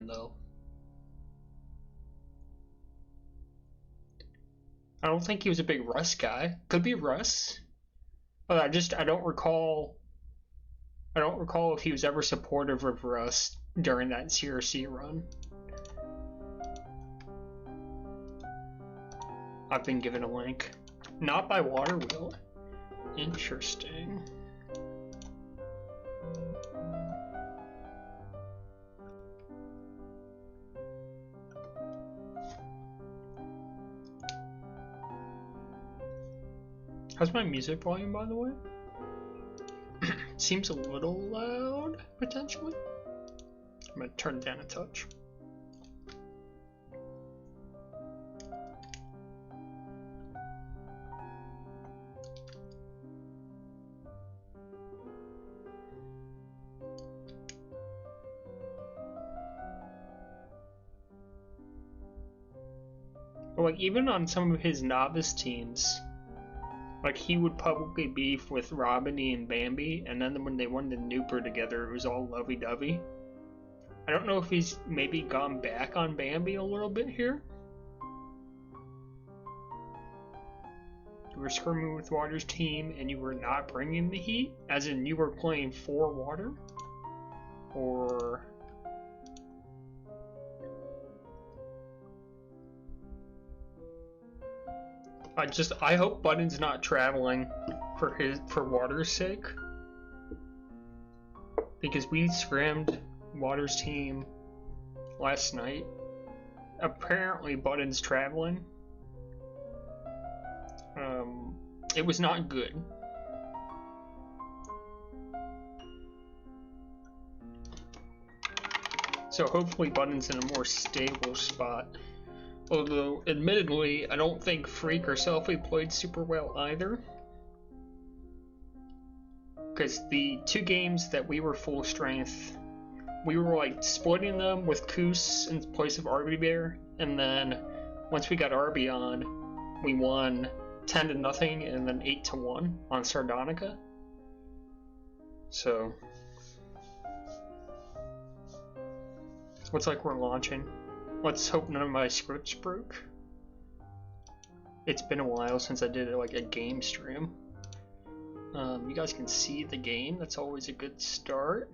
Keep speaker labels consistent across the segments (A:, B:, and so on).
A: though. I don't think he was a big Russ guy. Could be Russ. But I don't recall if he was ever supportive of Russ during that CRC run. I've been given a link. Not by Waterwheel. Interesting. How's my music volume, by the way? Seems a little loud, potentially. I'm gonna turn it down a touch. But like, even on some of his novice teams, like, he would publicly beef with Robiny and Bambi, and then when they won the Nooper together, it was all lovey-dovey. I don't know if he's maybe gone back on Bambi a little bit here. You were scrimming with Water's team, and you were not bringing the heat? As in, you were playing for Water? Or... I hope Button's not traveling for Water's sake, because we scrimmed Water's team last night. Apparently Button's traveling. It was not good. So hopefully Button's in a more stable spot. Although, admittedly, I don't think Freak or Selfie played super well either. Because the two games that we were full strength, we were like splitting them with Koos in place of Arby Bear, and then once we got Arby on, we won 10-0 and then 8-1 on Sardonica. So, looks like we're launching. Let's hope none of my scripts broke. It's been a while since I did like a game stream. You guys can see the game, that's always a good start.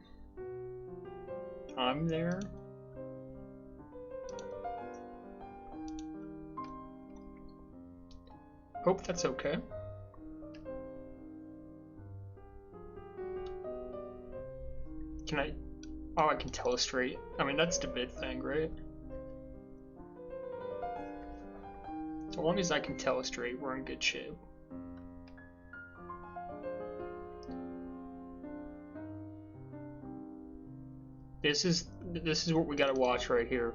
A: I'm there. Hope that's okay. Can I... Oh, I can telestrate. I mean, that's the big thing, right? As long as I can telestrate, we're in good shape. This is what we gotta watch right here.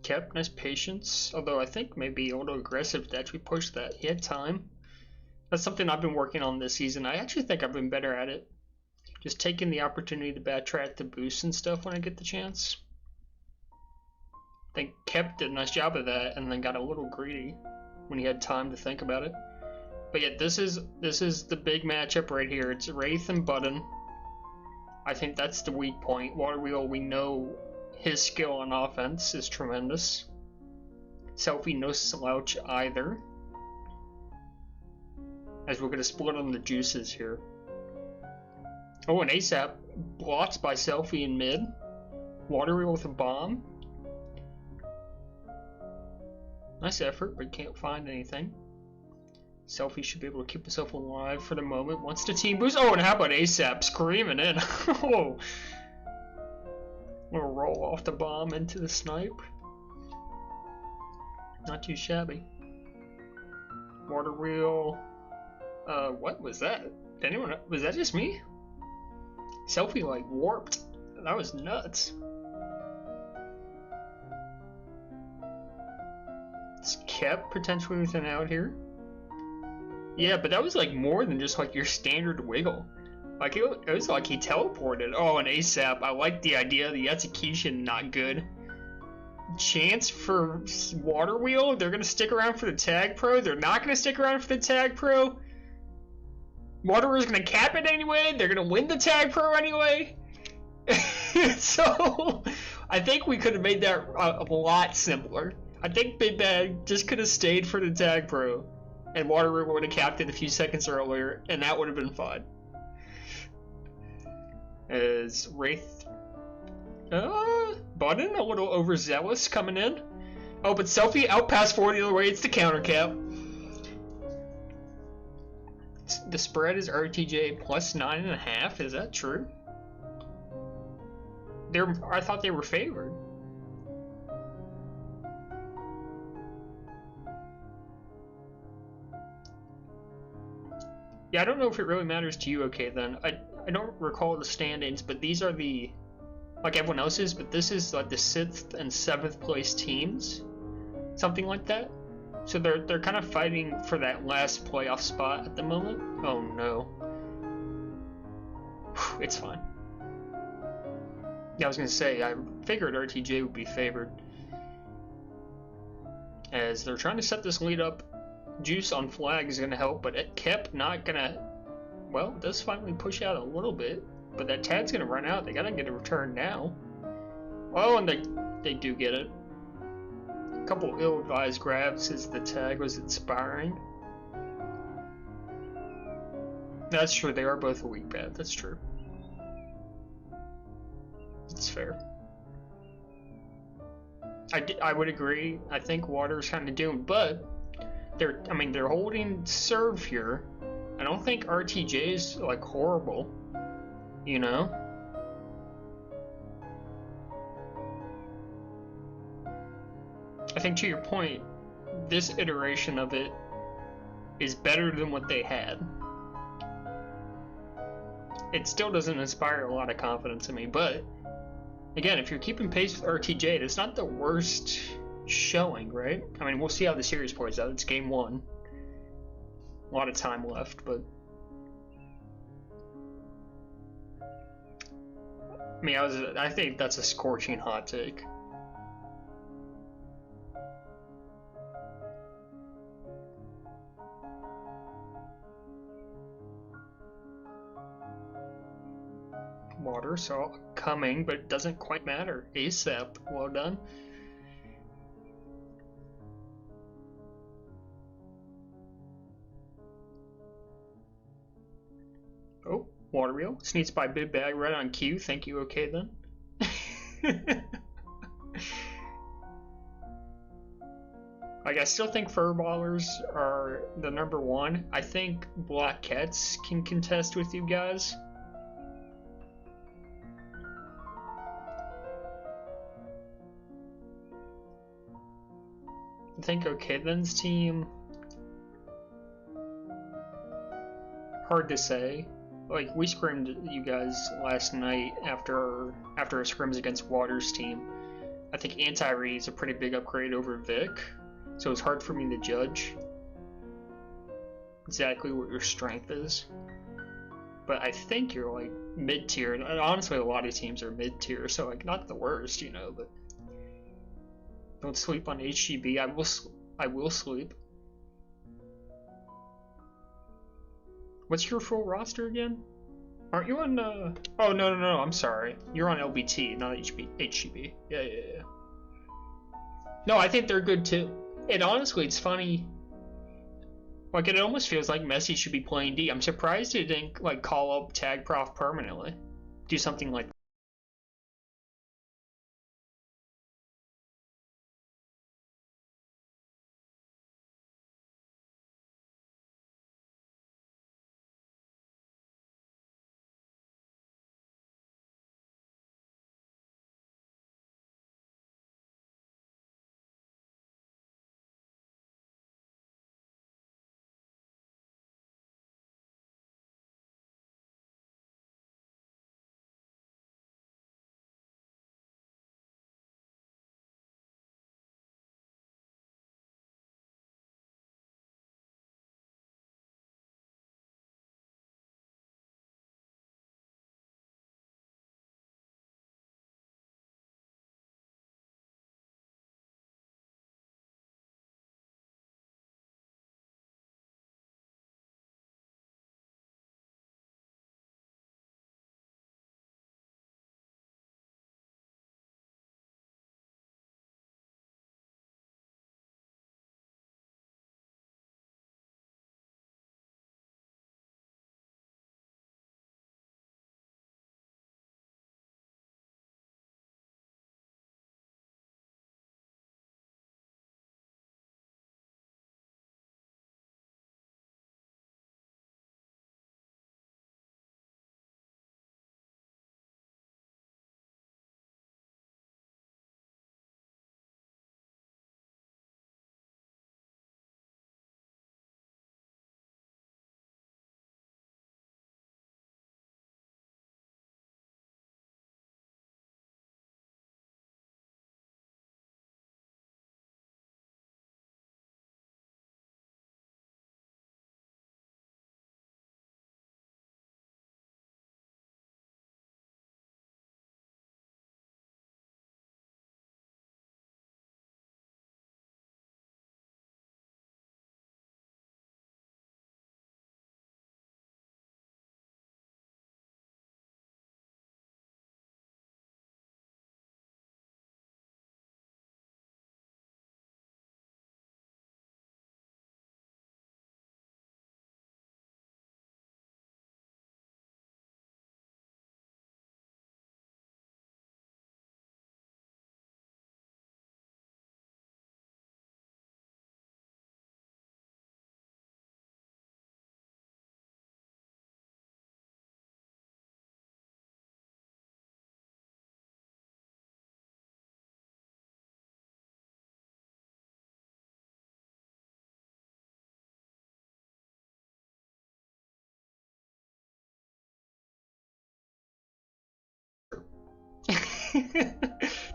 A: Kept nice patience, although I think maybe a little aggressive to actually push that. He had time. That's something I've been working on this season. I actually think I've been better at it. Just taking the opportunity to backtrack the boosts and stuff when I get the chance. I think Kep did a nice job of that, and then got a little greedy when he had time to think about it. But yeah, this is the big matchup right here. It's Wraith and Button. I think that's the weak point. Waterwheel, we know his skill on offense is tremendous. Selfie, no slouch either. As we're gonna split on the juices here. Oh, and ASAP blocked by Selfie in mid. Waterwheel with a bomb. Nice effort, but can't find anything. Selfie should be able to keep himself alive for the moment. Once the team boost. Oh, and how about ASAP screaming in? Oh, we'll roll off the bomb into the snipe. Not too shabby. Waterwheel. What was that? Did anyone? Was that just me? Selfie like warped. That was nuts. It's Kept potentially with an out here. Yeah, but that was like more than just like your standard wiggle. Like it was like he teleported. Oh, and ASAP. I like the idea. The execution not good. Chance for Waterwheel. They're gonna stick around for the tag pro. They're not gonna stick around for the tag pro. Waterwheel's gonna cap it anyway. They're gonna win the tag pro anyway. So I think we could have made that a lot simpler. I think Big Bad just could have stayed for the tag pro, and Water would have capped it a few seconds earlier, and that would have been fun. As Wraith, Button a little overzealous coming in. Oh, but Selfie out past 40 the other way. It's the counter cap. The spread is RTJ plus 9.5. Is that true? I thought they were favored. Yeah, I don't know if it really matters to you. Okay, then I don't recall the standings, but these are the like everyone else's. But this is like the 6th and 7th place teams, something like that. So they're kind of fighting for that last playoff spot at the moment. Oh no, it's fine. Yeah, I was gonna say I figured RTJ would be favored, as they're trying to set this lead up. Juice on flag is gonna help, but it kept not gonna. Well, it does finally push out a little bit, but that tag's gonna run out. They gotta get a return now. Oh, and they do get it. A couple ill-advised grabs as the tag was expiring. That's true. They are both a weak bad. That's true. It's fair. I would agree. I think Water's kind of doomed, but they're holding serve here. I don't think RTJ's like horrible, you know. I think to your point, this iteration of it is better than what they had. It still doesn't inspire a lot of confidence in me, but again, if you're keeping pace with RTJ, it's not the worst showing, right? I mean, we'll see how the series plays out. It's game 1. A lot of time left, but I mean, I think that's a scorching hot take. Water saw coming, but it doesn't quite matter. ASAP, well done. Oh, water wheel. Sneaks by Big Bag right on cue. Thank you, okay then. Like, I still think Furballers are the #1. I think Black Cats can contest with you guys. I think okay then's team. Hard to say. Like, we scrimmed you guys last night after a scrims against Water's team. I think Anti-Re is a pretty big upgrade over Vic, so it's hard for me to judge exactly what your strength is. But I think you're like mid-tier, and honestly a lot of teams are mid-tier, so like not the worst, you know, but don't sleep on HGB. I will sleep. What's your full roster again? Aren't you on, oh, no, I'm sorry. You're on LBT, not HGB. Yeah. No, I think they're good too. And honestly, it's funny. Like, it almost feels like Messi should be playing D. I'm surprised he didn't, like, call up Tag Prof permanently. Do something like that.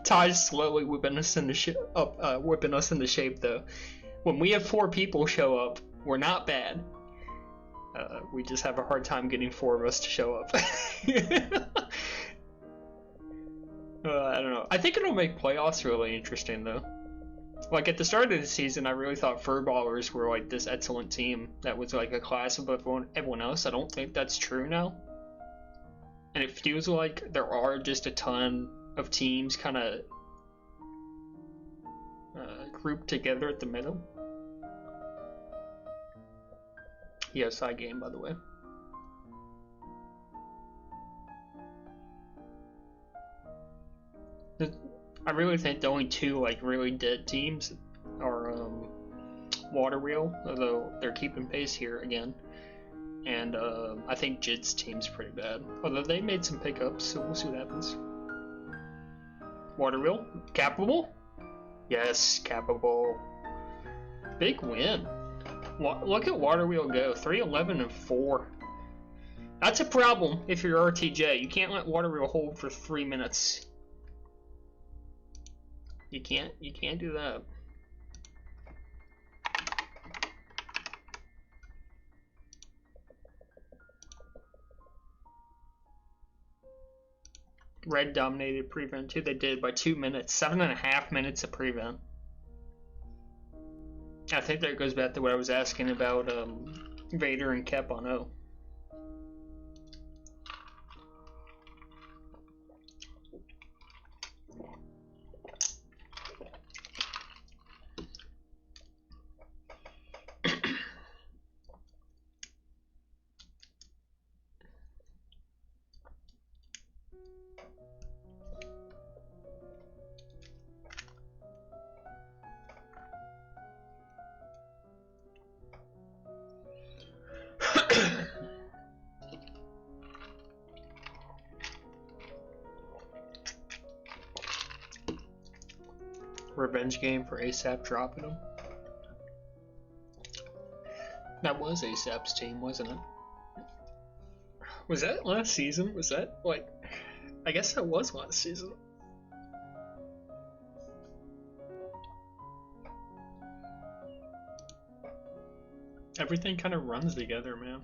A: Ty's slowly whipping us into shape though. When we have 4 people show up, we're not bad. We just have a hard time getting 4 of us to show up. I don't know. I think it'll make playoffs really interesting though. Like at the start of the season, I really thought Furballers were like this excellent team that was like a class above everyone else. I don't think that's true now. And it feels like there are just a ton of teams kind of grouped together at the middle. ESI game, by the way. I really think the only 2 like really dead teams are Waterwheel, although they're keeping pace here again, and I think Jid's team's pretty bad. Although they made some pickups, so we'll see what happens. Waterwheel, capable? Yes, capable. Big win. Look at Waterwheel go, 3-11-4. That's a problem if you're RTJ. You can't let Waterwheel hold for 3 minutes. You can't do that. Red dominated prevent too. They did by 2 minutes, 7.5 minutes of prevent. I think that goes back to what I was asking about Vader and Kep on O. Revenge game for ASAP dropping him. That was ASAP's team, wasn't it? Was that last season? Was that like... I guess that was last season. Everything kind of runs together, man.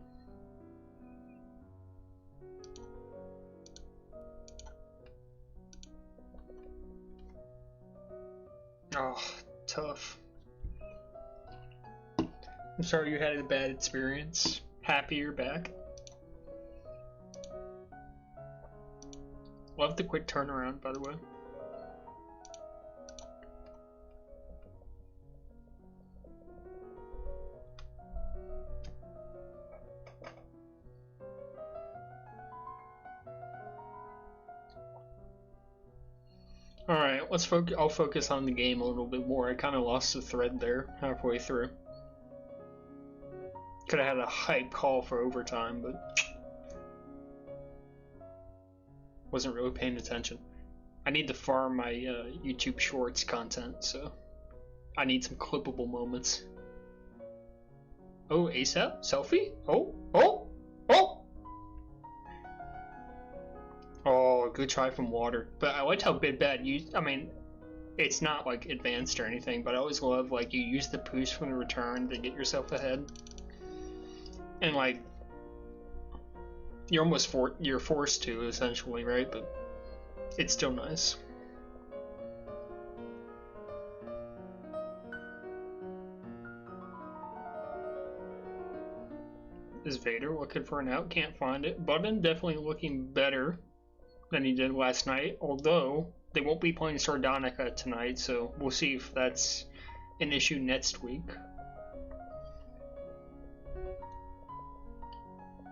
A: Oh, tough. I'm sorry you had a bad experience. Happy you're back. Love the quick turnaround, by the way. Alright, I'll focus on the game a little bit more. I kind of lost the thread there halfway through. Could have had a hype call for overtime, but wasn't really paying attention. I need to farm my YouTube Shorts content, so I need some clippable moments. Oh, ASAP? Selfie? Oh! Oh, good try from Water. But I liked how Big Bad used... I mean, it's not like advanced or anything, but I always love like you use the boost from the return to get yourself ahead. And like, you're forced to, essentially, right? But it's still nice. Is Vader looking for an out? Can't find it. Button definitely looking better than he did last night, although they won't be playing Sardonica tonight, so we'll see if that's an issue next week.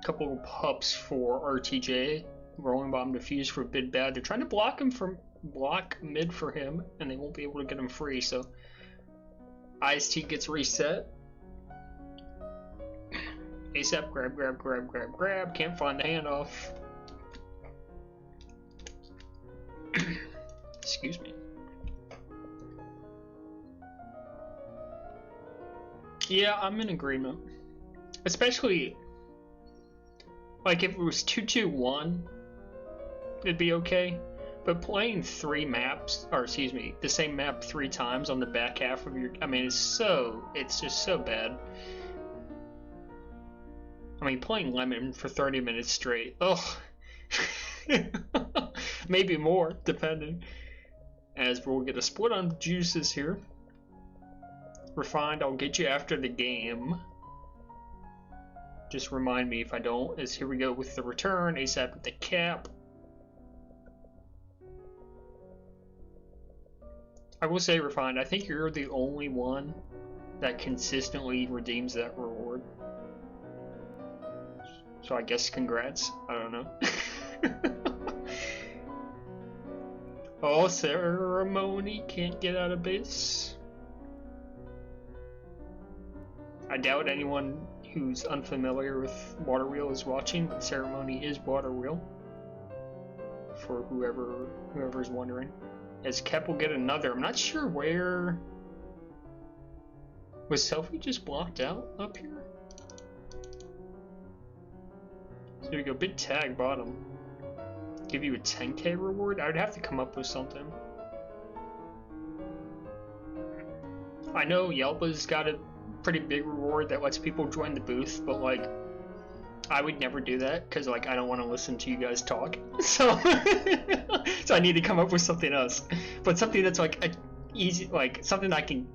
A: Couple of pups for RTJ. Rolling bomb defuse for Big Bad. They're trying to block mid for him, and they won't be able to get him free, so IST gets reset. ASAP, grab. Can't find the handoff. Excuse me. Yeah, I'm in agreement. Especially, like, if it was 2-2-1, it'd be okay. But playing 3 maps, or excuse me, the same map 3 times on the back half of your, I mean, it's just so bad. I mean, playing Lemon for 30 minutes straight, ugh. Maybe more, depending. As we'll get a split on juices here. Refined, I'll get you after the game. Just remind me if I don't, as here we go with the return, ASAP with the cap. I will say, Refined, I think you're the only one that consistently redeems that reward. So I guess congrats. I don't know. Oh, Ceremony can't get out of base. I doubt anyone who's unfamiliar with Water Wheel is watching, but Ceremony is Water Wheel. For whoever's wondering. As Kep will get another. I'm not sure where. Was Selfie just blocked out up here? So here we go, big tag bottom. Give you a 10k reward? I would have to come up with something. I know Yelpa's got a pretty big reward that lets people join the booth, but like, I would never do that because like I don't want to listen to you guys talk. So, so I need to come up with something else. But something that's like a easy, like something I can,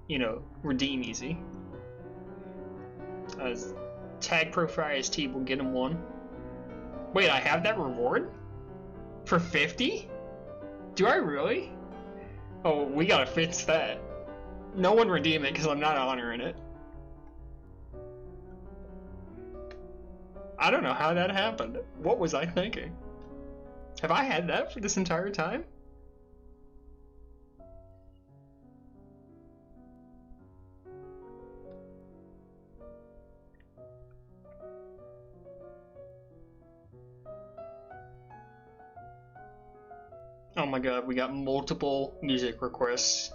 A: you know, redeem easy. Tag Pro for IST will get him 1. Wait, I have that reward? For 50? Do I really? Oh, we gotta fix that. No one redeem it because I'm not honoring it. I don't know how that happened. What was I thinking? Have I had that for this entire time? Oh my god, we got multiple music requests.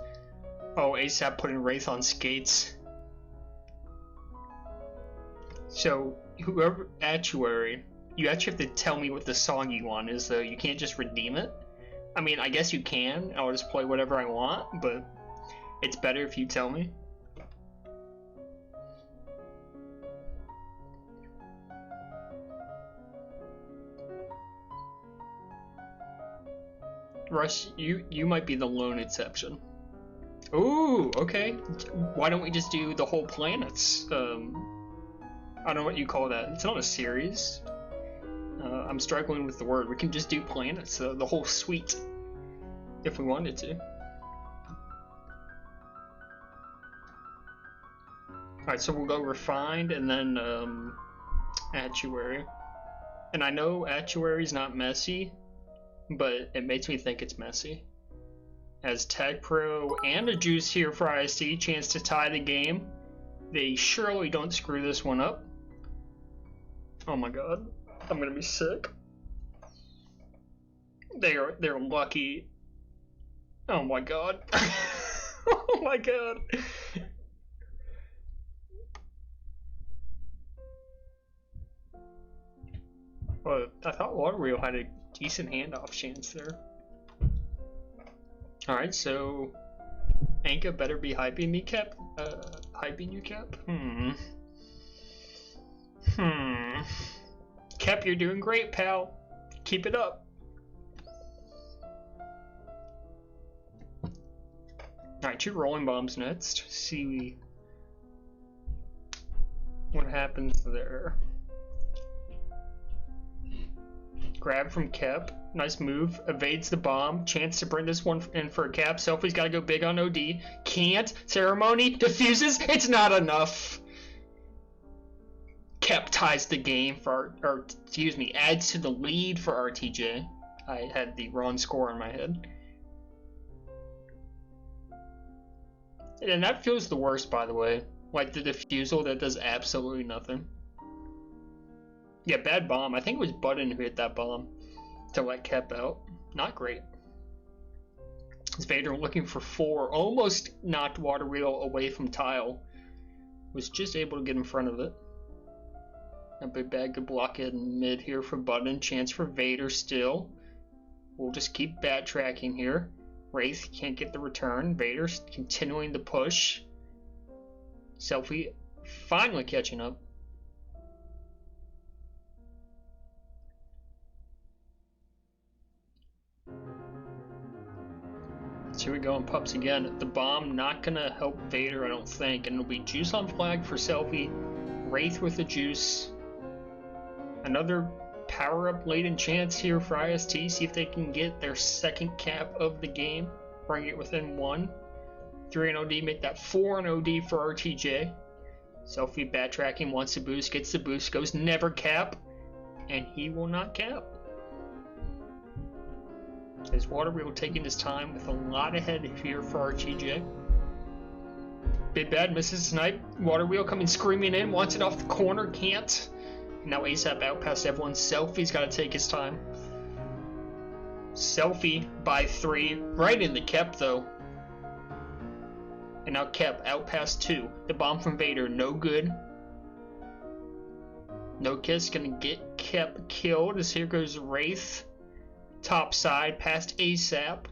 A: Oh, ASAP putting Wraith on skates. So, whoever, Actuary, you actually have to tell me what the song you want is, though. You can't just redeem it. I mean, I guess you can. I'll just play whatever I want, but it's better if you tell me. Rush, you might be the lone exception. Ooh, okay. Why don't we just do the whole planets? I don't know what you call that. It's not a series. I'm struggling with the word. We can just do planets, the whole suite, if we wanted to. Alright, so we'll go Refined and then Actuary. And I know Actuary's not messy, but it makes me think it's messy. As Tag Pro and a Juice here for IST, chance to tie the game. They surely don't screw this one up. Oh my god, I'm gonna be sick. They're lucky. Oh my god. Oh my god. Well, I thought Water Wheel had a decent handoff chance there. Alright, so Anka better be hyping me, Cap. Hyping you, Cap? Cap, you're doing great, pal. Keep it up. Alright, 2 rolling bombs next. See what happens there. Grab from Cap. Nice move. Evades the bomb. Chance to bring this one in for a Cap. Selfie's got to go big on OD. Can't. Ceremony. Diffuses. It's not enough. Cap ties the game for, or excuse me, adds to the lead for RTJ. I had the wrong score in my head. And that feels the worst, by the way. Like the diffusal that does absolutely nothing. Yeah, bad bomb. I think it was Button who hit that bomb to let Kep out. Not great. As Vader looking for 4, almost knocked Water Wheel away from Tile. Was just able to get in front of it. A big bag could block it in mid here for Button. Chance for Vader still. We'll just keep backtracking here. Wraith can't get the return. Vader's continuing the push. Selfie finally catching up. So here we go on pups again. The bomb not gonna help Vader, I don't think, and it'll be juice on flag for Selfie. Wraith with the juice. Another power-up laden chance here for IST. See if they can get their second cap of the game. Bring it within 1. 3 and OD, make that 4 and OD for RTJ. Selfie backtracking, wants the boost, gets the boost, goes never cap, and he will not cap. His water wheel taking his time with a lot ahead here for RTJ. Big Bad misses snipe. Water wheel coming screaming in, wants it off the corner, can't. And now ASAP out past everyone. Selfie's got to take his time. Selfie by 3, right in the Kep though. And now Kep out past 2. The bomb from Vader, no good. No Kiss gonna get Kep killed as here goes Wraith. Top side past ASAP.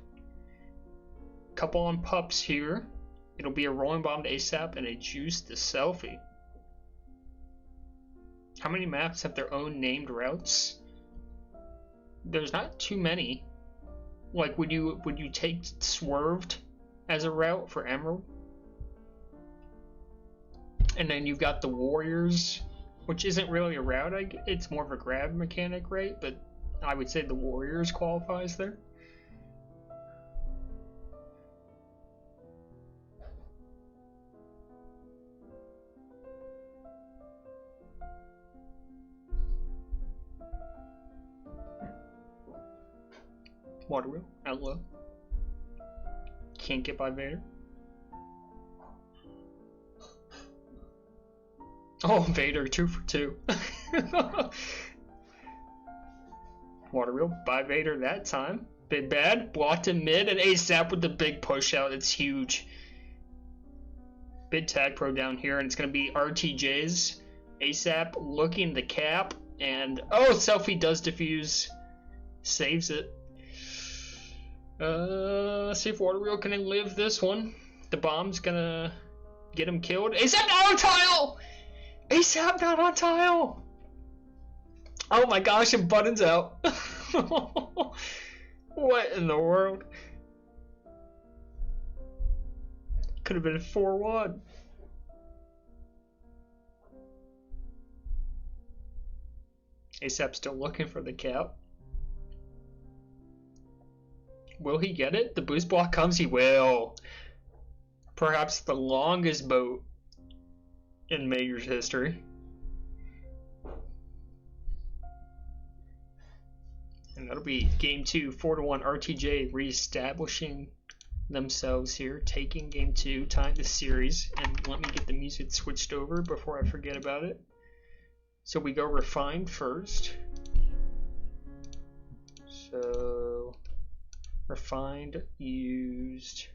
A: Couple on pups here. It'll be a rolling bomb to ASAP and a juice to Selfie. How many maps have their own named routes? There's not too many. Like, would you take Swerved as a route for Emerald? And then you've got the Warriors, which isn't really a route. It's more of a grab mechanic, right? But I would say the Warriors qualifies there. Water wheel, out low. Can't get by Vader. Oh, Vader, 2 for 2. Water wheel by Vader that time. Big Bad, blocked in mid, and ASAP with the big push out. It's huge. Big tag pro down here, and it's going to be RTJ's. ASAP looking the cap, and oh, Selfie does defuse. Saves it. See if Water Wheel can live this one. The bomb's gonna get him killed. ASAP not on tile! ASAP not on tile! Oh my gosh, and Button's out. What in the world? Could have been a 4-1. ASAP still looking for the cap. Will he get it? The boost block comes, he will. Perhaps the longest boat in Major's history. And that'll be game 2, 4-1 RTJ reestablishing themselves here, taking game 2, tying the series. And let me get the music switched over before I forget about it. So we go refined first. So refined used.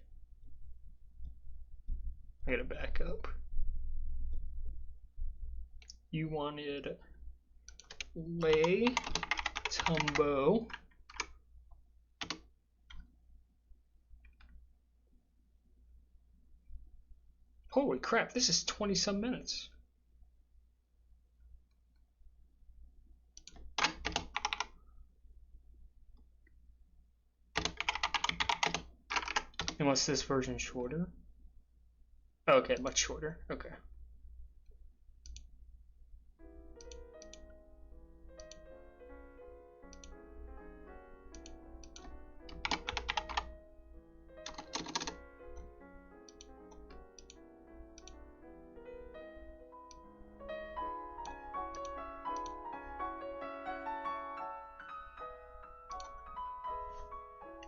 A: I gotta back up. You wanted lay Tumbo. Holy crap, this is 20-some minutes. Unless this version's shorter. Okay, much shorter. Okay.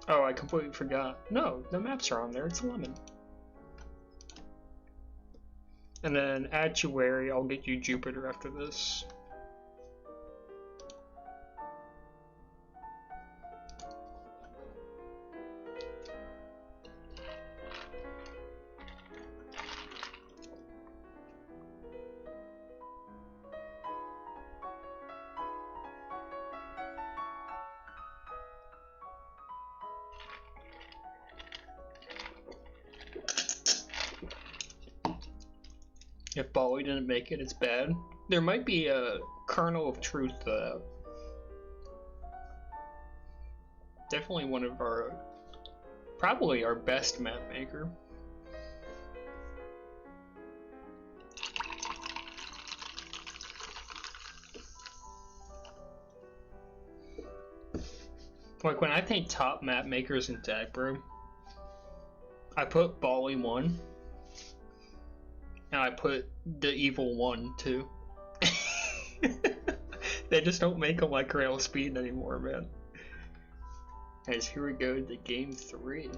A: Oh, I completely forgot. No, the maps are on there. It's lemon. And then Actuary, I'll get you Jupiter after this. If Bali didn't make it, it's bad. There might be a kernel of truth to that. Definitely one of our, probably our best map maker. Like when I think top map makers in Tag Bro, I put Bali 1, and I put the Evil 1 too. They just don't make them like Rail Speed anymore, man. As here we go to game 3.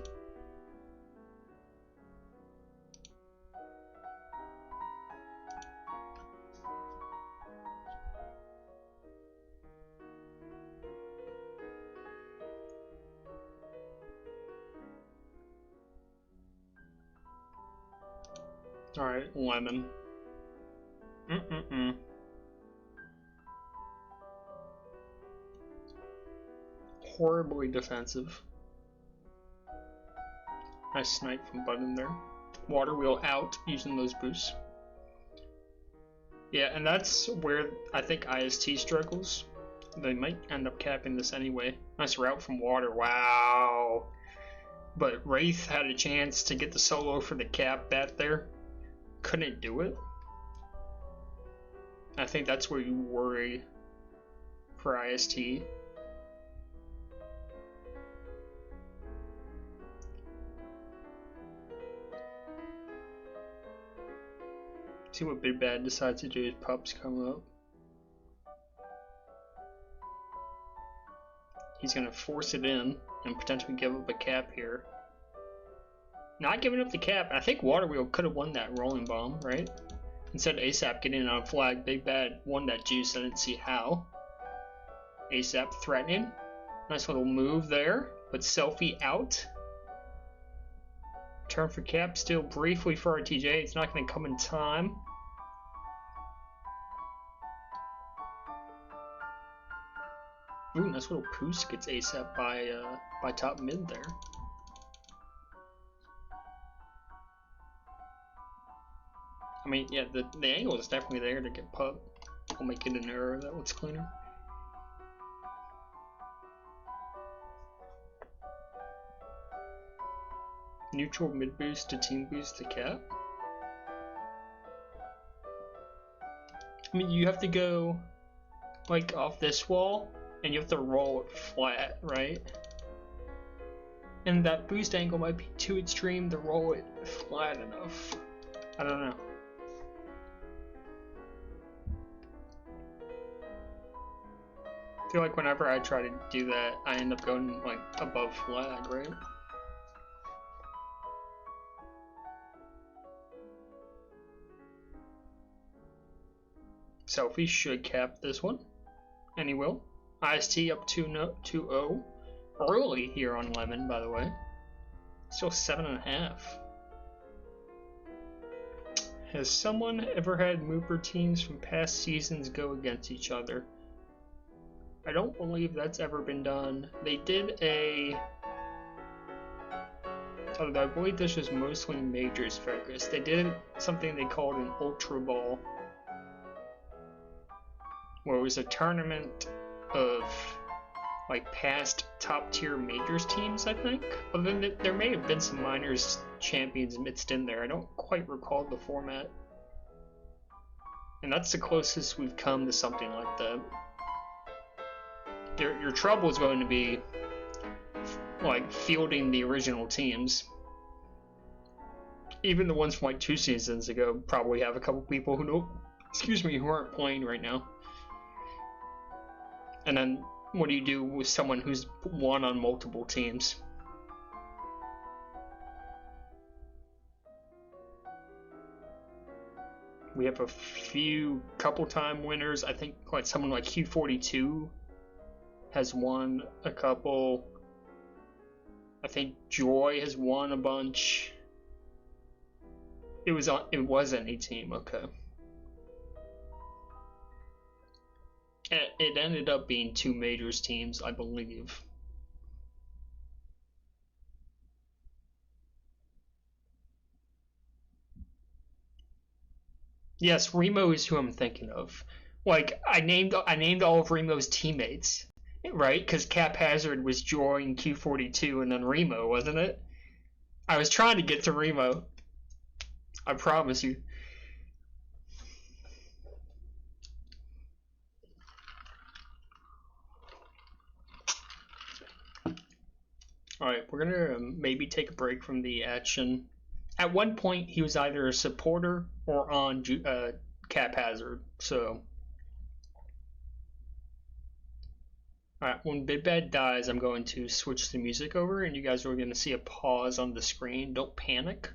A: Alright, Lemon. Horribly defensive. Nice snipe from Button there. Water wheel out using those boosts. Yeah, and that's where I think IST struggles. They might end up capping this anyway. Nice route from Water, wow. But Wraith had a chance to get the solo for the cap back there. Couldn't do it. I think that's where you worry for IST. See what Big Bad decides to do. His pups come up. He's gonna force it in and potentially give up a cap here. Not giving up the cap. I think Water Wheel could have won that rolling bomb, right? Instead of ASAP getting on a flag, Big Bad won that juice. I didn't see how. ASAP threatening. Nice little move there, but Selfie out. Turn for cap still briefly for RTJ. It's not going to come in time. Ooh, nice little Poos gets ASAP by top mid there. I mean, yeah, the angle is definitely there to get pub. I'll make it an error that looks cleaner. Neutral mid boost to team boost to cap. I mean, you have to go like off this wall and you have to roll it flat, right? And that boost angle might be too extreme to roll it flat enough. I don't know. I feel like whenever I try to do that, I end up going like above flag, right? Selfie should cap this one, and he will. IST up 2-0. Early here on Lemon, by the way. Still 7.5. Has someone ever had Mooper teams from past seasons go against each other? I don't believe that's ever been done. They did although I believe this was mostly majors focused. They did something they called an Ultra Ball, where it was a tournament of like past top tier majors teams, I think. But then there may have been some minors champions mixed in there. I don't quite recall the format. And that's the closest we've come to something like that. Your trouble is going to be like fielding the original teams. Even the ones from like 2 seasons ago probably have a couple people who who aren't playing right now. And then what do you do with someone who's won on multiple teams? We have a couple time winners. I think like someone like Q42 has won a couple. I think Joy has won a bunch. It was any team, okay. It ended up being 2 majors teams, I believe. Yes, Remo is who I'm thinking of. Like I named all of Remo's teammates, right? Because Cap Hazard was Joy Q42 and then Remo, wasn't it? I was trying to get to Remo. I promise you. Alright, we're gonna maybe take a break from the action. At one point, he was either a supporter or on Cap Hazard, so. Alright, when Big Bad dies, I'm going to switch the music over, and you guys are going to see a pause on the screen. Don't panic.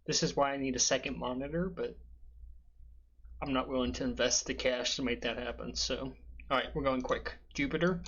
A: This is why I need a second monitor, but I'm not willing to invest the cash to make that happen, so. Alright, we're going quick. Jupiter.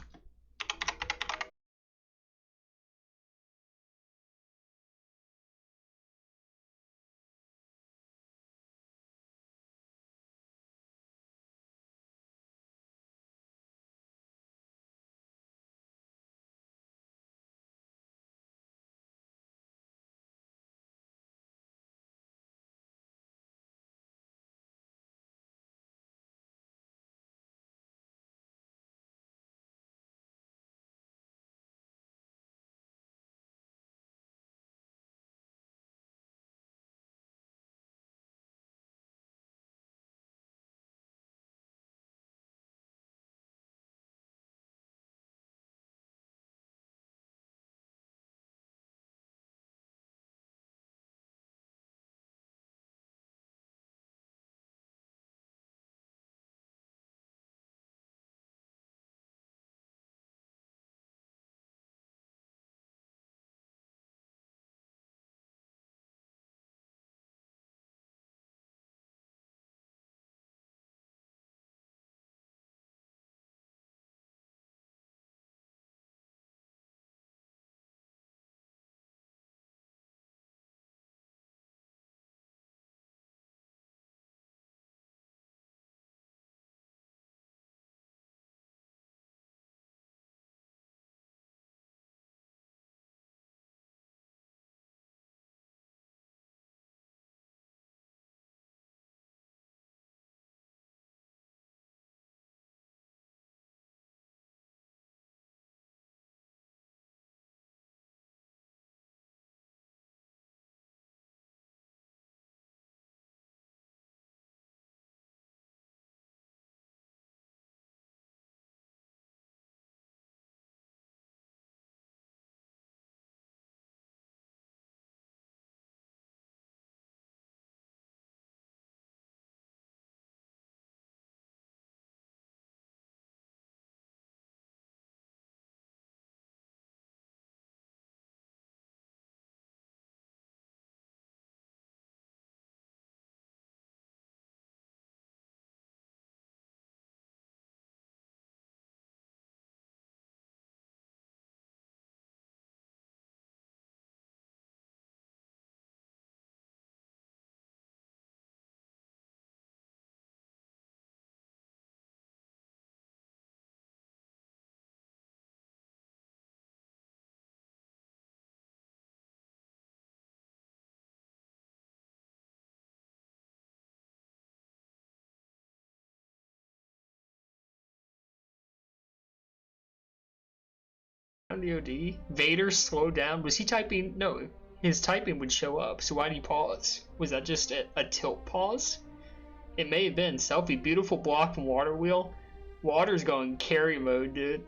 A: On the OD. Vader slowed down. Was he typing? No, his typing would show up. So why did he pause? Was that just a tilt pause? It may have been. Selfie, beautiful block from Water Wheel. Water's going carry mode, dude.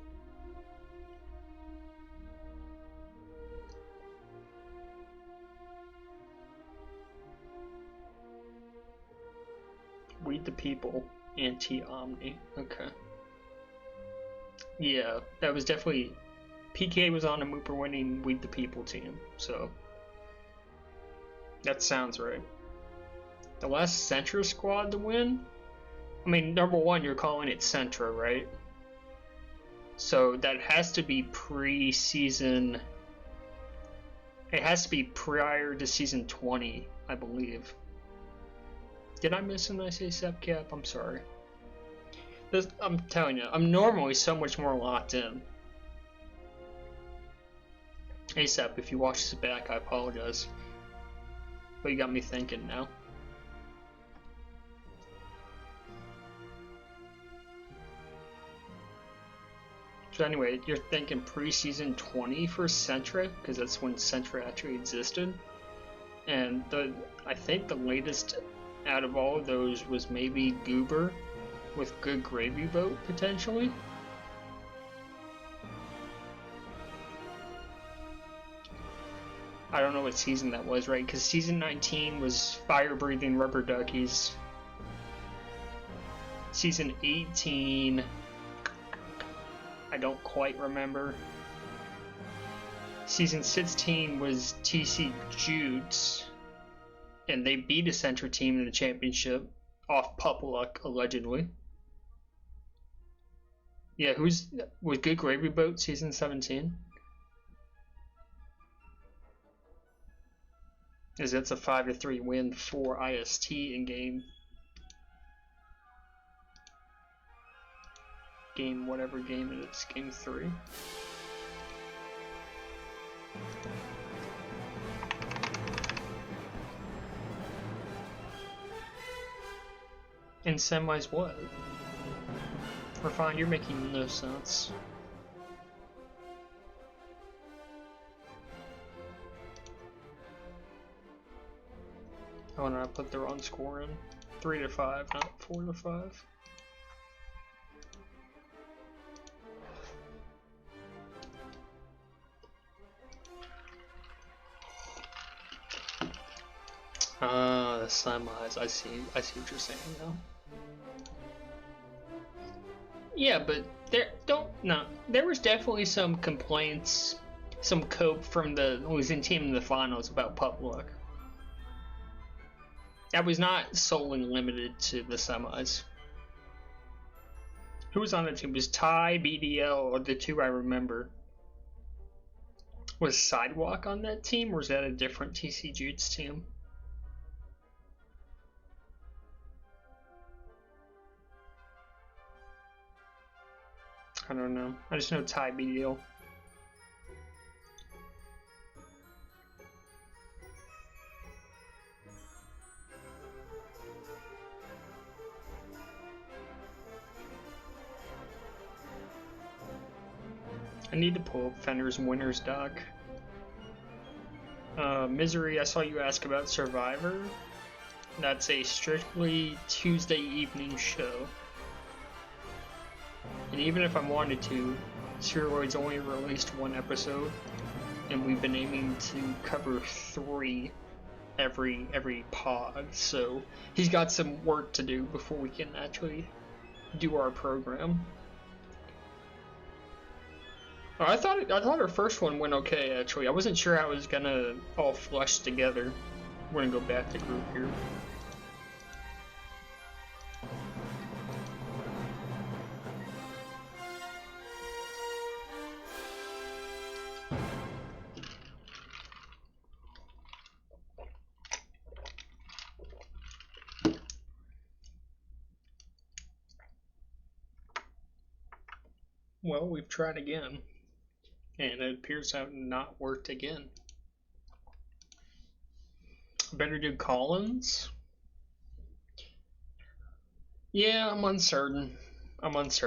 A: Weed the People, anti-Omni. Okay. Yeah, that was definitely... PK was on a Mooper winning Weed the People team, so... That sounds right. The last Sentra squad to win? I mean, number one, you're calling it Sentra, right? So that has to be pre-season... It has to be prior to season 20, I believe. Did I miss an IST cap? I'm sorry. I'm telling you, I'm normally so much more locked in. ASAP, if you watch this back, I apologize. But you got me thinking now. So anyway, you're thinking preseason 20 for Sentra, because that's when Sentra actually existed. And I think the latest out of all of those was maybe Goober with Good Gravy Boat, potentially. I don't know what season that was, right? Because season 19 was Fire Breathing Rubber Duckies. Season 18, I don't quite remember. Season 16 was TC Jutes, and they beat a Sentra team in the championship off Pup Luck, allegedly. Yeah, was Good Gravy Boat season 17? As that's a 5-3 win for IST in game whatever game it is, game 3. And semis what? We're fine, you're making no sense. Oh no, I put the wrong score in. 3-5, not 4-5. The semis. I see what you're saying now. Yeah, but there was definitely some complaints, some cope from the losing team in the finals about Pup Luck. That was not solely limited to the semis. Who was on the team? Was Ty, BDL, or the two I remember? Was Sidewalk on that team, or was that a different TC Jutes team? I don't know. I just know Ty, BDL. I need to pull up Fender's Winners doc. Misery, I saw you ask about Survivor. That's a strictly Tuesday evening show. And even if I wanted to, Spheroid's only released 1 episode, and we've been aiming to cover 3 every pod, so he's got some work to do before we can actually do our program. I thought our first one went okay, actually. I wasn't sure how it was gonna all flush together. We're gonna go back to group here. Well, we've tried again. And it appears to have not worked again. Better do Collins? Yeah, I'm uncertain. Let's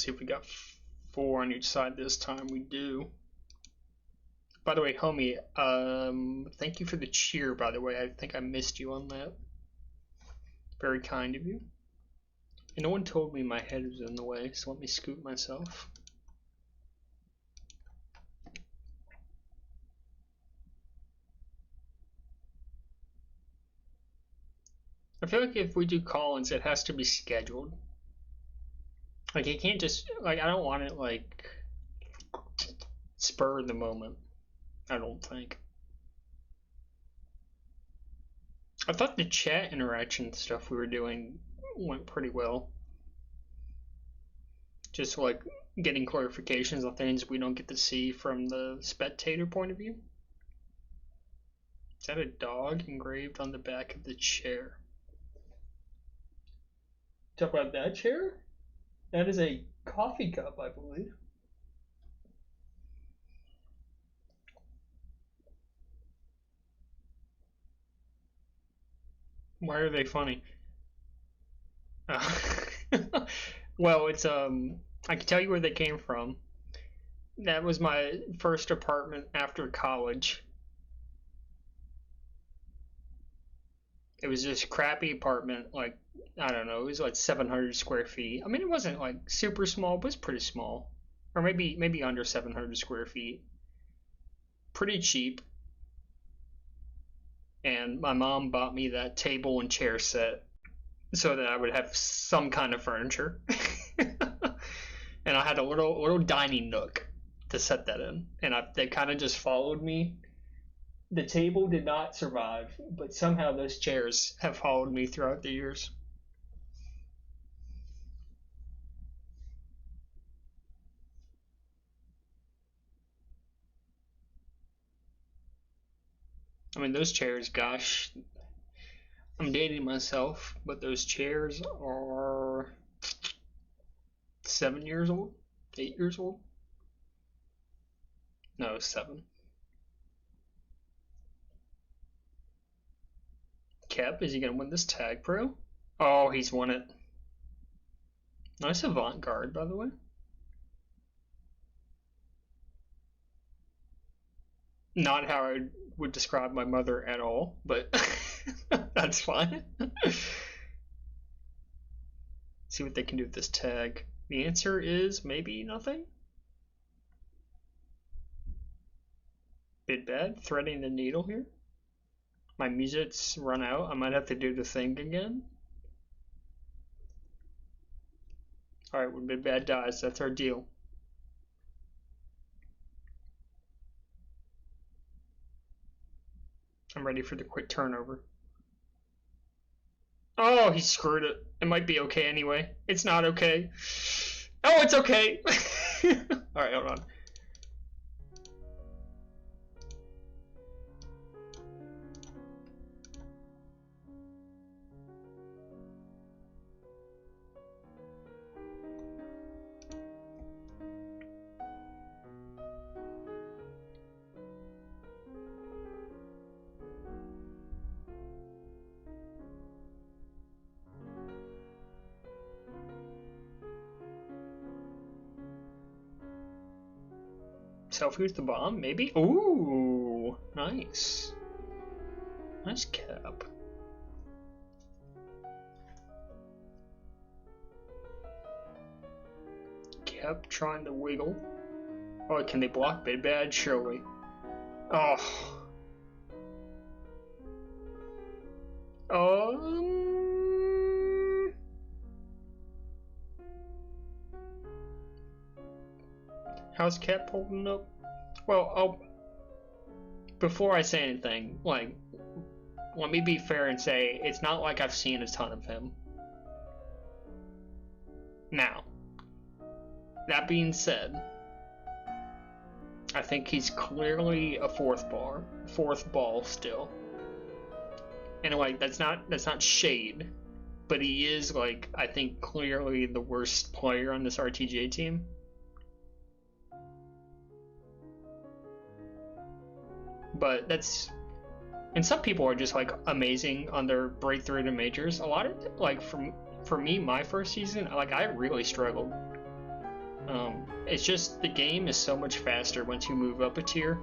A: see if we got 4 on each side this time. We do. By the way, homie, thank you for the cheer, by the way. I think I missed you on that. Very kind of you. And no one told me my head was in the way, so let me scoot myself. I feel like if we do Collins, it has to be scheduled. Like, it can't just, like, I don't want it, like, spur of the moment. I don't think. I thought the chat interaction stuff we were doing went pretty well. Just like getting clarifications on things we don't get to see from the spectator point of view. Is that a dog engraved on the back of the chair? Talk about that chair? That is a coffee cup, I believe. Why are they funny? Well, it's I can tell you where they came from. That was my first apartment after college. It was this crappy apartment, like I don't know, it was like 700 square feet. I mean, it wasn't like super small, but it's pretty small, or maybe under 700 square feet. Pretty cheap. And my mom bought me that table and chair set so that I would have some kind of furniture. And I had a little dining nook to set that in, and they kind of just followed me. The table did not survive, but somehow those chairs have followed me throughout the years. I mean, those chairs, gosh, I'm dating myself, but those chairs are 7 years old, 8 years old. No, 7. Kep, is he gonna win this tag, pro? Oh, he's won it. Nice avant-garde, by the way. Not how I would describe my mother at all, but that's fine. See what they can do with this tag. The answer is maybe nothing. Bit bad, threading the needle here. My music's run out. I might have to do the thing again. Alright, when Bit Bad dies, that's our deal. I'm ready for the quick turnover. Oh, he screwed it. It might be okay anyway. It's not okay. Oh, it's okay. Alright, hold on. Selfie with the bomb, maybe? Ooh, nice. Nice cap. Kept trying to wiggle. Oh, can they block Bid Bad? Surely. Oh. How's Cap holding up? Well, before I say anything, like, let me be fair and say it's not like I've seen a ton of him. Now, that being said, I think he's clearly a fourth ball still. And like that's not shade, but he is like I think clearly the worst player on this RTJ team. But that's, and some people are just like amazing on their breakthrough to majors. A lot of like for me, my first season, like I really struggled. It's just the game is so much faster once you move up a tier.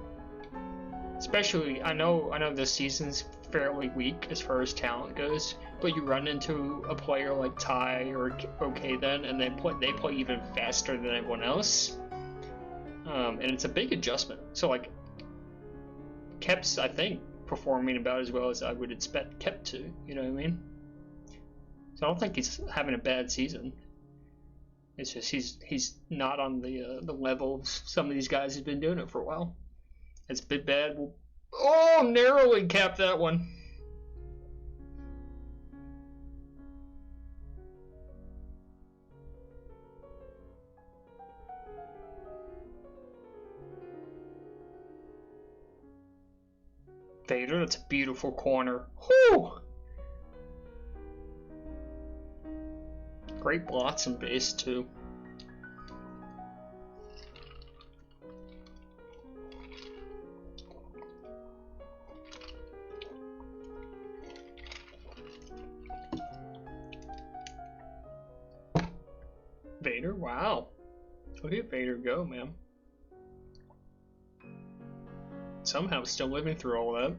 A: Especially, I know this season's fairly weak as far as talent goes, but you run into a player like Ty or OK then, and they play even faster than everyone else, and it's a big adjustment. So like, Kep's I think performing about as well as I would expect Kep to. You know what I mean? So I don't think he's having a bad season. It's just he's not on the level of some of these guys who've been doing it for a while. It's a bit bad. Oh, narrowly capped that one. Vader, that's a beautiful corner. Whew! Great blots and base too. Vader, wow. Look at Vader go, man. Somehow still living through all that.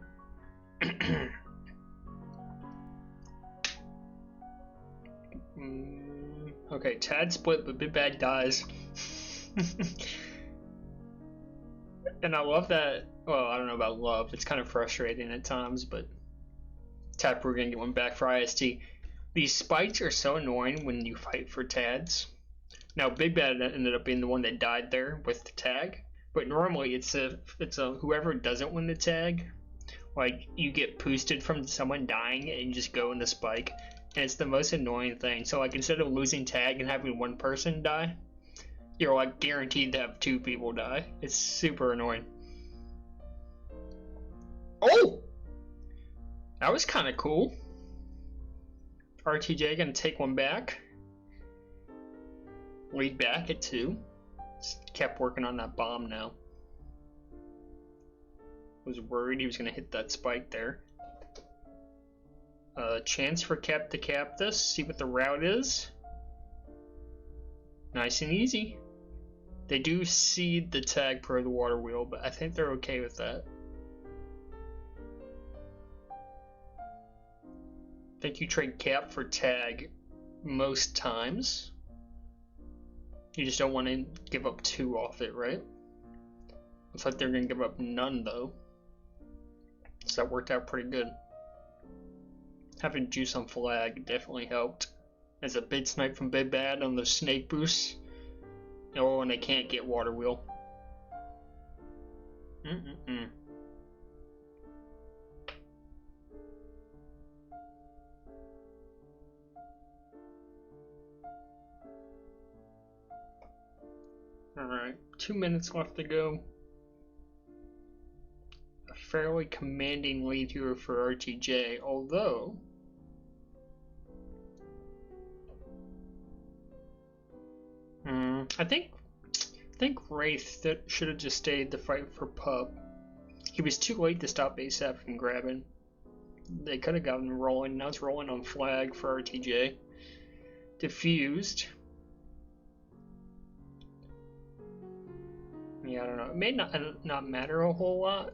A: Okay, Tad split, but Big Bad dies. And I love that. Well, I don't know about love. It's kind of frustrating at times, but Tad, we're gonna get one back for IST. These spikes are so annoying when you fight for Tads. Now, Big Bad ended up being the one that died there with the tag, but normally it's a whoever doesn't win the tag. Like, you get boosted from someone dying and you just go in the spike, and it's the most annoying thing. So, like, instead of losing tag and having one person die, you're, like, guaranteed to have 2 people die. It's super annoying. Oh! That was kind of cool. RTJ gonna take one back. Lead back at 2. Just kept working on that bomb now. Was worried he was going to hit that spike there. Chance for Cap to cap this. See what the route is. Nice and easy. They do seed the tag per the water wheel, but I think they're okay with that. I think you trade cap for tag most times. You just don't want to give up 2 off it, right? Looks like they're going to give up none, though. So that worked out pretty good. Having juice on flag definitely helped. There's a big snipe from Big Bad on the snake boost. Oh, and they can't get water wheel. Alright, 2 minutes left to go. A fairly commanding lead here for RTJ, although I think Wraith should have just stayed to fight for Pup. He was too late to stop ASAP from grabbing. They could have gotten rolling. Now it's rolling on flag for RTJ. Diffused. Yeah, I don't know. It may not matter a whole lot,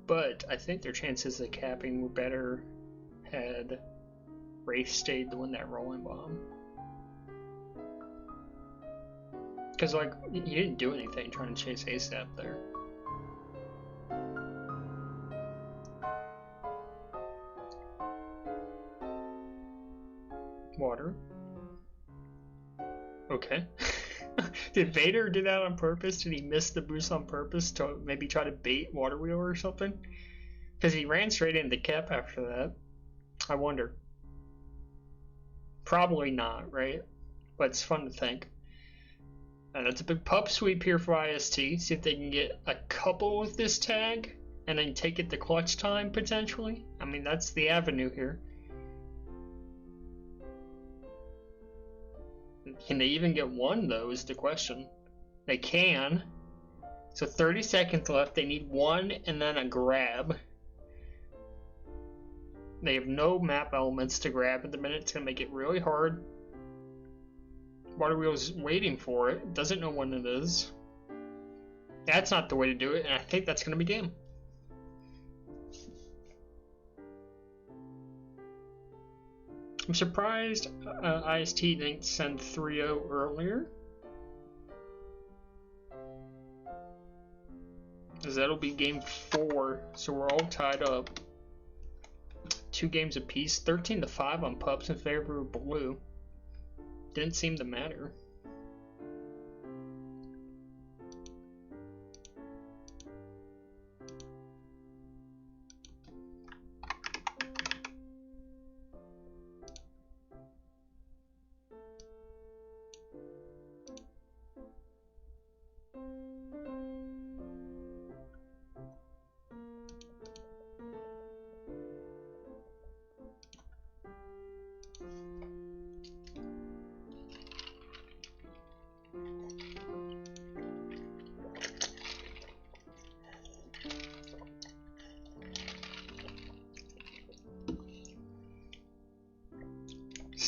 A: but I think their chances of capping were better had Wraith stayed to win that rolling bomb. Because, like, you didn't do anything trying to chase ASAP there. Water. Okay. Did Vader do that on purpose? Did he miss the boost on purpose to maybe try to bait water wheel or something? Because he ran straight into cap after that. I wonder. Probably not, right? But it's fun to think. And it's a big pup sweep here for IST. See if they can get a couple with this tag and then take it to clutch time potentially. I mean, that's the avenue here. Can they even get one, though, is the question. They can. So 30 seconds left. They need one and then a grab. They have no map elements to grab at the minute. It's going to make it really hard. Water wheel's waiting for it. Doesn't know when it is. That's not the way to do it, and I think that's going to be game. I'm surprised IST didn't send 3-0 earlier. Because that'll be game 4, so we're all tied up. 2 games apiece, 13-5 on pups in favor of blue. Didn't seem to matter.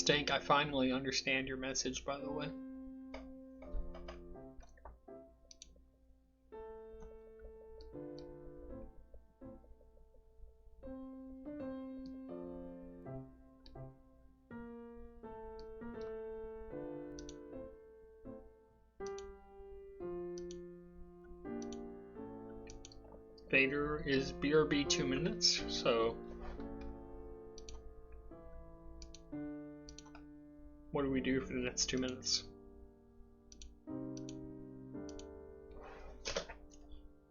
A: Stank, I finally understand your message, by the way. Vader is BRB 2 minutes, so what do we do for the next 2 minutes?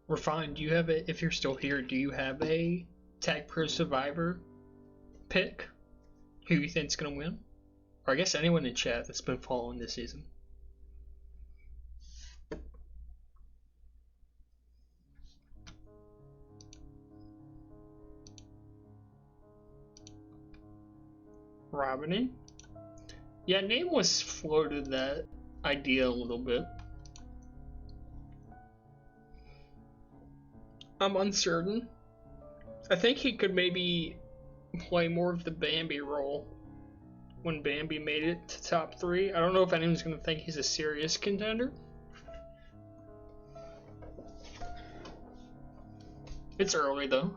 A: We're fine. Do you have a, if you're still here, do you have a Tag Pro Survivor pick? Who you think's gonna win? Or I guess anyone in chat that's been following this season. Robiny? Yeah, name was floated that idea a little bit. I'm uncertain. I think he could maybe play more of the Bambi role when Bambi made it to top 3. I don't know if anyone's going to think he's a serious contender. It's early though.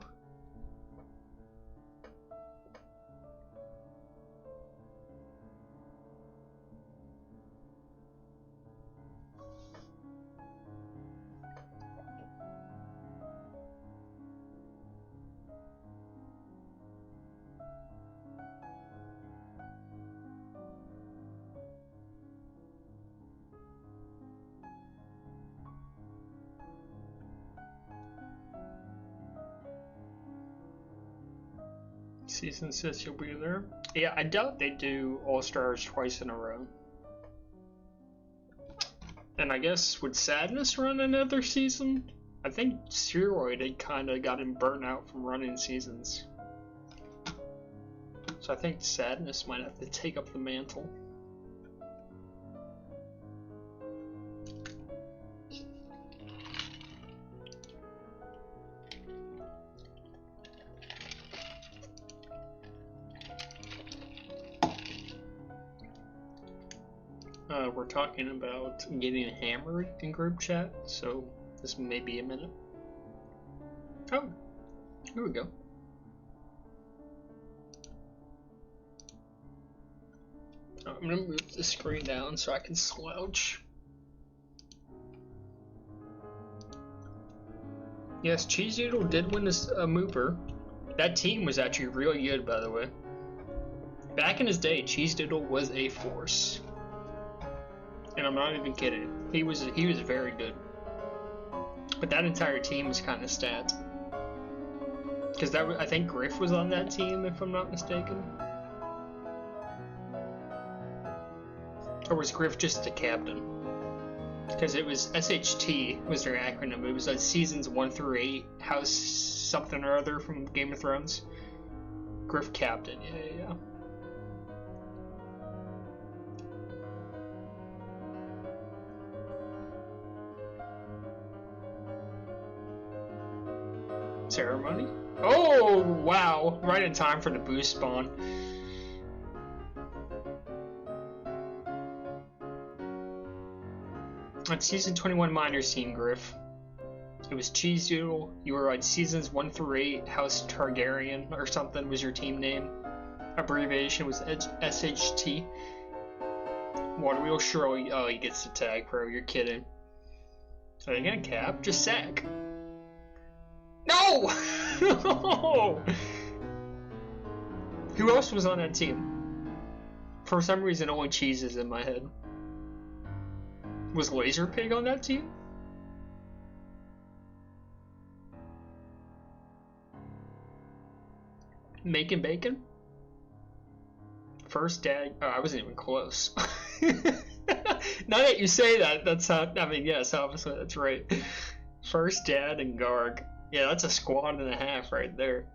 A: Season says you'll be there. Yeah, I doubt they do All-Stars twice in a row. And I guess would Sadness run another season? I think Steroid had kind of got him burnt out from running seasons. So I think Sadness might have to take up the mantle. We're talking about getting hammered in group chat, so this may be a minute. Oh, here we go. I'm gonna move the screen down so I can slouch. Yes, Cheese Doodle did win a mover. That team was actually really good, by the way. Back in his day, Cheese Doodle was a force. And I'm not even kidding. He was very good. But that entire team was kind of stat. Because I think Griff was on that team, if I'm not mistaken. Or was Griff just the captain? Because it was SHT was their acronym. It was like seasons 1 through 8, House something or other from Game of Thrones. Griff captain, yeah. Ceremony? Oh, wow. Right in time for the boost spawn. On season 21 minors team, Griff. It was Cheese Doodle. You were on seasons 1 through 8. House Targaryen or something was your team name. Abbreviation was SHT. Waterwheel Shirley. Oh, he gets the tag pro. You're kidding. Are they gonna cap? Just sack. No! No! Who else was on that team? For some reason, only Cheese is in my head. Was Laser Pig on that team? Making Bacon? First Dad. Oh, I wasn't even close. Now that you say that, that's how. I mean, yes, obviously that's right. First Dad and Garg. Yeah, that's a squad and a half right there.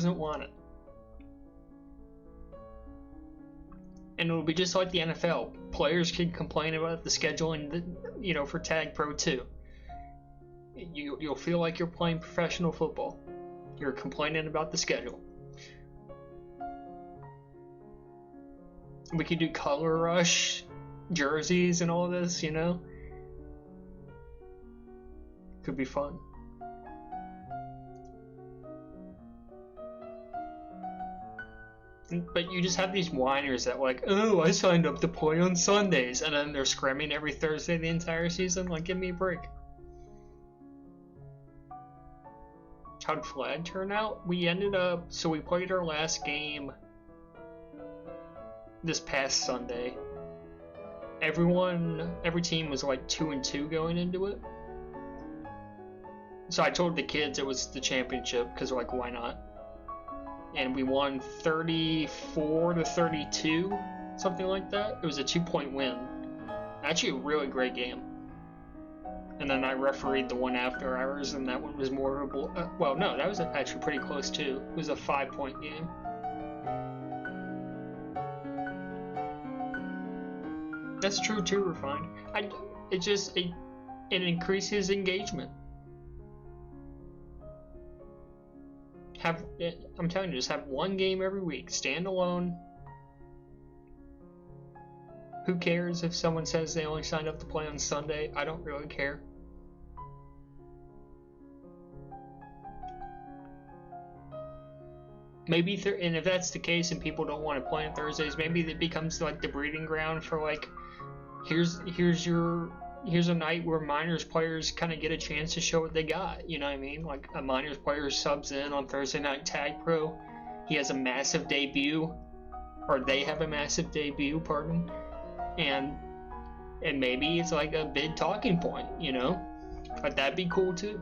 A: doesn't want it. And it'll be just like the NFL. Players can complain about the scheduling, for Tag Pro too. You'll feel like you're playing professional football. You're complaining about the schedule. We could do color rush jerseys and all this, Could be fun. But you just have these whiners that like, oh, I signed up to play on Sundays, and then they're scrimming every Thursday the entire season. Like, give me a break. How'd Flag turn out? We played our last game this past Sunday. Every team was like 2-2 going into it. So I told the kids it was the championship because like, why not? And we won 34-32, something like that. It was a 2-point win. Actually, a really great game. And then I refereed the one after ours, and that one was more of a that was actually pretty close too. It was a 5-point game. That's true too, Refined. It increases engagement. I'm telling you, just have one game every week. Stand alone. Who cares if someone says they only signed up to play on Sunday? I don't really care. Maybe, and if that's the case and people don't want to play on Thursdays, maybe it becomes like the breeding ground for like, here's a night where minors players kind of get a chance to show what they got. You know what I mean? Like a minors player subs in on Thursday Night Tag Pro. He has a massive debut, or they have a massive debut, pardon. And maybe it's like a big talking point, Like that'd be cool too.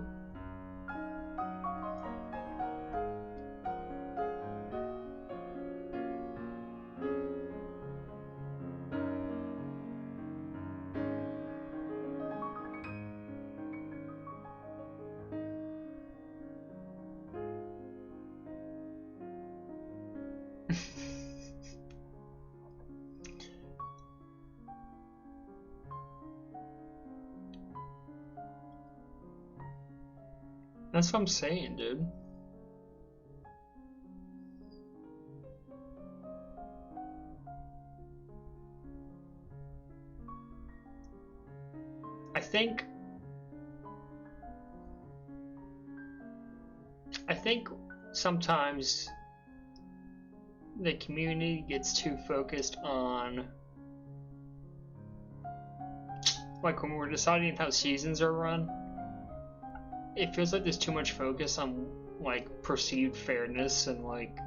A: That's what I'm saying, dude. I think sometimes the community gets too focused on, like when we're deciding how seasons are run, it feels like there's too much focus on like perceived fairness and like,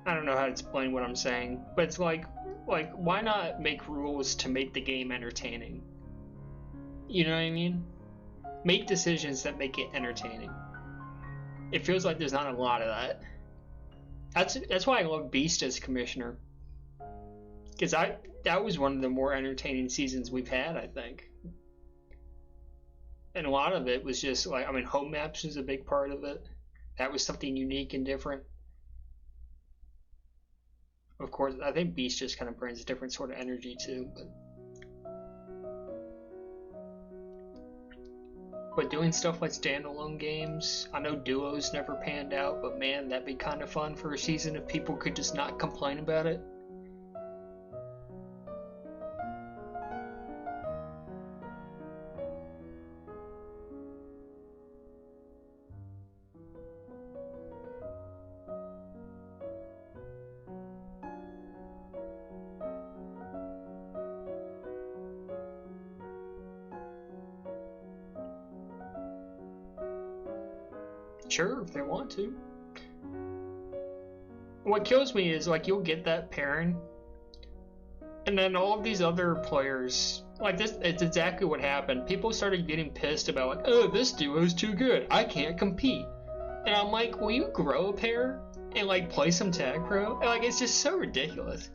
A: I don't know how to explain what I'm saying, but it's like why not make rules to make the game entertaining? You know what I mean? Make decisions that make it entertaining. It feels like there's not a lot of that. That's why I love Beast as commissioner, because that was one of the more entertaining seasons we've had, I think. And a lot of it was just like, home maps was a big part of it. That was something unique and different. Of course, I think Beast just kind of brings a different sort of energy too. But doing stuff like standalone games, I know duos never panned out, but man, that'd be kind of fun for a season if people could just not complain about it. Sure, if they want to. What kills me is like you'll get that pairing, and then all of these other players, like this, it's exactly what happened. People started getting pissed about like, oh, this duo's too good, I can't compete. And I'm like, will you grow a pair and like play some Tag Pro? And, like, it's just so ridiculous.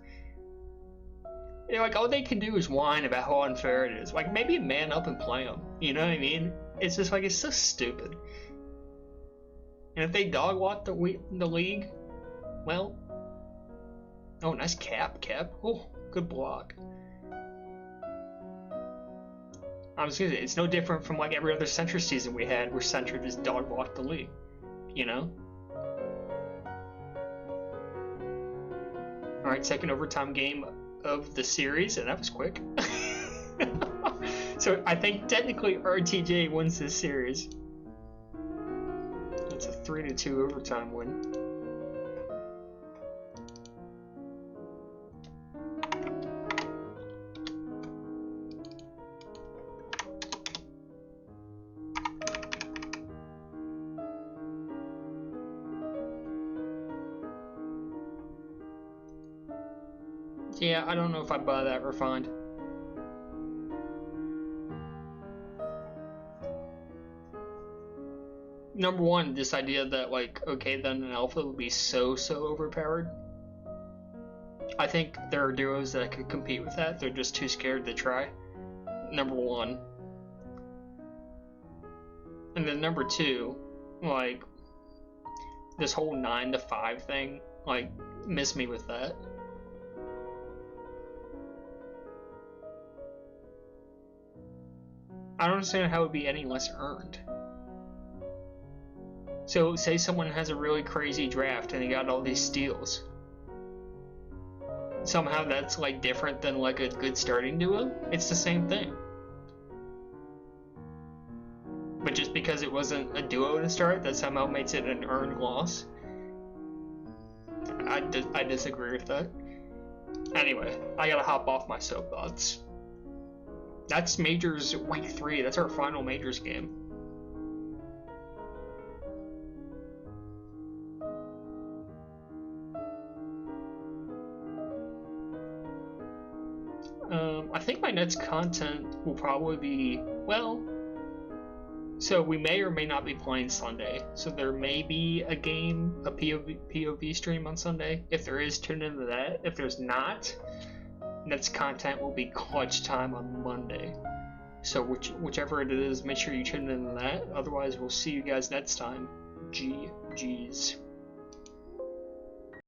A: Like all they can do is whine about how unfair it is. Like maybe man up and play them. You know what I mean? It's just like, it's so stupid. And if they dog walk the league, well, oh, nice cap. Oh, good block. I was gonna say, it's no different from like every other Centra season we had, where Centra just dog walked the league, you know? All right, second overtime game of the series, and that was quick. So I think technically RTJ wins this series. It's a 3-2 overtime win. Yeah, I don't know if I buy that refined. Number one, this idea that like, okay, then an alpha would be so overpowered. I think there are duos that could compete with that. They're just too scared to try. Number one. And then number two, like, this whole 9 to 5 thing, like, miss me with that. I don't understand how it would be any less earned. So, say someone has a really crazy draft and they got all these steals. Somehow that's like different than like a good starting duo? It's the same thing. But just because it wasn't a duo to start, that somehow makes it an earned loss? I disagree with that. Anyway, I gotta hop off my soapbox. That's Majors Week 3. That's our final Majors game. I think my next content will probably be, well, so we may or may not be playing Sunday. So there may be a game, a POV stream on Sunday. If there is, tune into that. If there's not, next content will be clutch time on Monday. So whichever it is, make sure you tune into that. Otherwise, we'll see you guys next time. GG's.